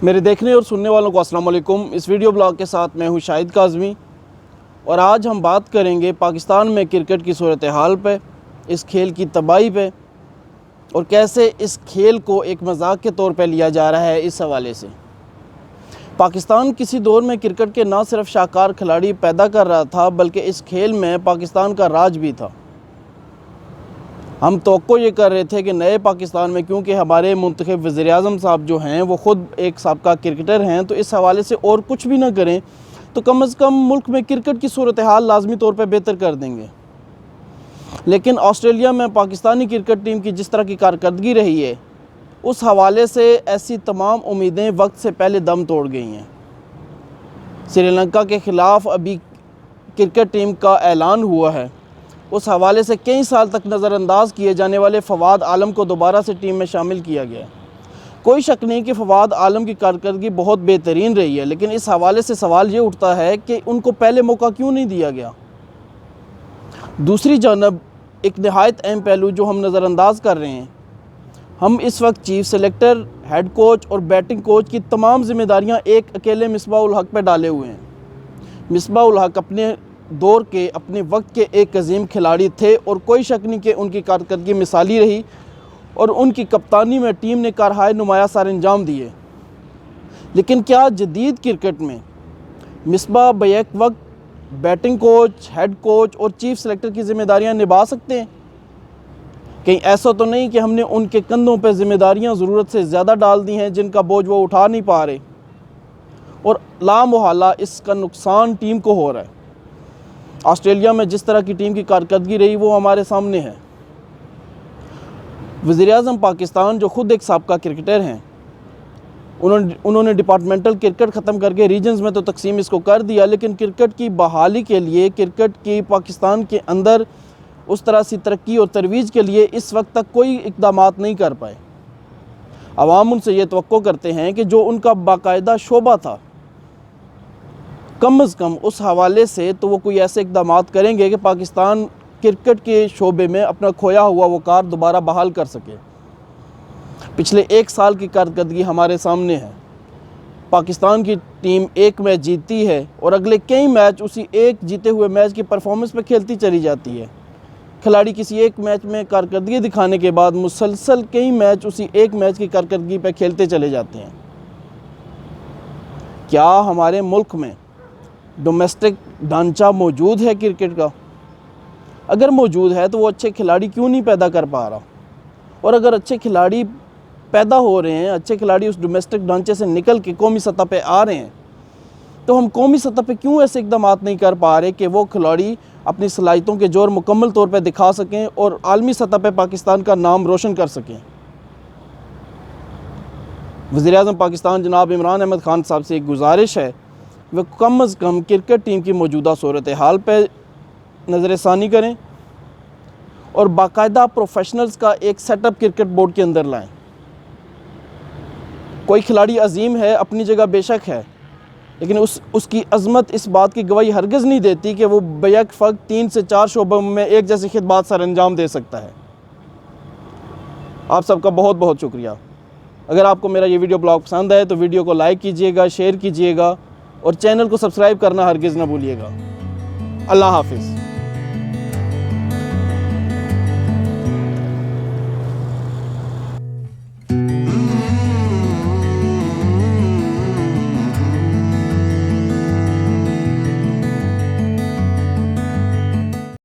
मेरे देखने और सुनने वालों को अस्सलाम वालेकुम। इस वीडियो ब्लॉग के साथ मैं हूं शाहिद काज़मी और आज हम बात करेंगे पाकिस्तान में क्रिकेट की सूरत हाल पे, इस खेल की तबाही पे और कैसे इस खेल को एक मजाक के तौर पे लिया जा रहा है। इस हवाले से पाकिस्तान किसी दौर में क्रिकेट के ना सिर्फ शाहकार खिलाड़ी पैदा कर रहा था बल्कि इस खेल में पाकिस्तान का राज भी था। हम तवक्को ये कर रहे थे कि नए पाकिस्तान में, क्योंकि हमारे मुंतखब वज़ीर-ए-आज़म साहब जो हैं वो ख़ुद एक साबका क्रिकेटर हैं, तो इस हवाले से और कुछ भी ना करें तो कम से कम मुल्क में क्रिकेट की सूरत हाल लाजमी तौर पर बेहतर कर देंगे। लेकिन ऑस्ट्रेलिया में पाकिस्तानी क्रिकेट टीम की जिस तरह की कारकर्दगी रही है, उस हवाले से ऐसी तमाम उम्मीदें वक्त से पहले दम तोड़ गई हैं। श्रीलंका के ख़िलाफ़ अभी क्रिकेट टीम का ऐलान हुआ है, उस हवाले से कई साल तक नज़रअंदाज किए जाने वाले फवाद आलम को दोबारा से टीम में शामिल किया गया। कोई शक नहीं कि फवाद आलम की कारकर्दगी बहुत बेहतरीन रही है, लेकिन इस हवाले से सवाल ये उठता है कि उनको पहले मौका क्यों नहीं दिया गया। दूसरी जानब एक नहायत अहम पहलू जो हम नज़रअंदाज कर रहे हैं, हम इस वक्त चीफ सेलेक्टर, हेड कोच और बैटिंग कोच की तमाम जिम्मेदारियां एक अकेले मिसबाह-उल-हक पर डाले हुए हैं। मिसबाह-उल-हक अपने दौर के, अपने वक्त के एक अजीम खिलाड़ी थे और कोई शक नहीं कि उनकी कारकर्दगी मिसाली रही और उनकी कप्तानी में टीम ने कारहाय नुमाया सारे अंजाम दिए। लेकिन क्या जदीद क्रिकेट में मिसबाह बैक वक्त बैटिंग कोच, हेड कोच और चीफ सेलेक्टर की ज़िम्मेदारियां निभा सकते हैं? कहीं ऐसा तो नहीं कि हमने उनके कंधों पर ज़िम्मेदारियां ज़रूरत से ज़्यादा डाल दी हैं जिनका बोझ वो उठा नहीं पा रहे और लामोहल्ला इसका नुकसान टीम को हो रहा है। ऑस्ट्रेलिया में जिस तरह की टीम की कारकर्दगी रही वो हमारे सामने है। वज़ीर-ए-आज़म पाकिस्तान जो ख़ुद एक साबका क्रिकेटर हैं, उन्होंने डिपार्टमेंटल क्रिकेट ख़त्म करके रीजन्स में तो तकसीम इसको कर दिया, लेकिन क्रिकेट की बहाली के लिए, क्रिकेट की पाकिस्तान के अंदर उस तरह से तरक्की और तरवीज के लिए इस वक्त तक कोई इक़दामात नहीं कर पाए। अवाम उनसे ये तवक्को करते हैं कि जो उनका बाकायदा शोबा था, कम से कम उस हवाले से तो वो कोई ऐसे इक़दामात करेंगे कि पाकिस्तान क्रिकेट के शोबे में अपना खोया हुआ वक़ार दोबारा बहाल कर सके। पिछले एक साल की कारकर्दगी हमारे सामने है। पाकिस्तान की टीम एक मैच जीतती है और अगले कई मैच उसी एक जीते हुए मैच की परफॉर्मेंस पे खेलती चली जाती है। खिलाड़ी किसी एक मैच में कारकर्दगी दिखाने के बाद मुसलसल कई मैच उसी एक मैच की कारकर्दगी पे खेलते चले जाते हैं। क्या हमारे मुल्क में डोमेस्टिक ढांचा मौजूद है क्रिकेट का? अगर मौजूद है तो वो अच्छे खिलाड़ी क्यों नहीं पैदा कर पा रहा? और अगर अच्छे खिलाड़ी पैदा हो रहे हैं, अच्छे खिलाड़ी उस डोमेस्टिक ढांचे से निकल के कौमी सतह पे आ रहे हैं, तो हम कौमी सतह पे क्यों ऐसे इक़दामात नहीं कर पा रहे कि वो खिलाड़ी अपनी सलाहियतों के जोर मुकम्मल तौर पे दिखा सकें और आलमी सतह पे पाकिस्तान का नाम रोशन कर सकें। वज़ीर-ए-आज़म पाकिस्तान जनाब इमरान अहमद ख़ान साहब से एक गुजारिश है, वे कम से कम क्रिकेट टीम की मौजूदा सूरत हाल पर नज़रसानी करें और बाकायदा प्रोफेशनल्स का एक सेटअप क्रिकेट बोर्ड के अंदर लाएं। कोई खिलाड़ी अजीम है, अपनी जगह बेशक है, लेकिन उसकी अज़मत इस बात की गवाही हरगिज़ नहीं देती कि वो बैक फ़र्क 3 से 4 शोबों में एक जैसी खिदमत सर अंजाम दे सकता है। आप सबका बहुत बहुत शुक्रिया। अगर आपको मेरा ये वीडियो ब्लॉग पसंद आए तो वीडियो को लाइक कीजिएगा, शेयर कीजिएगा और चैनल को सब्सक्राइब करना हरगिज़ ना भूलिएगा। अल्लाह हाफ़िज़।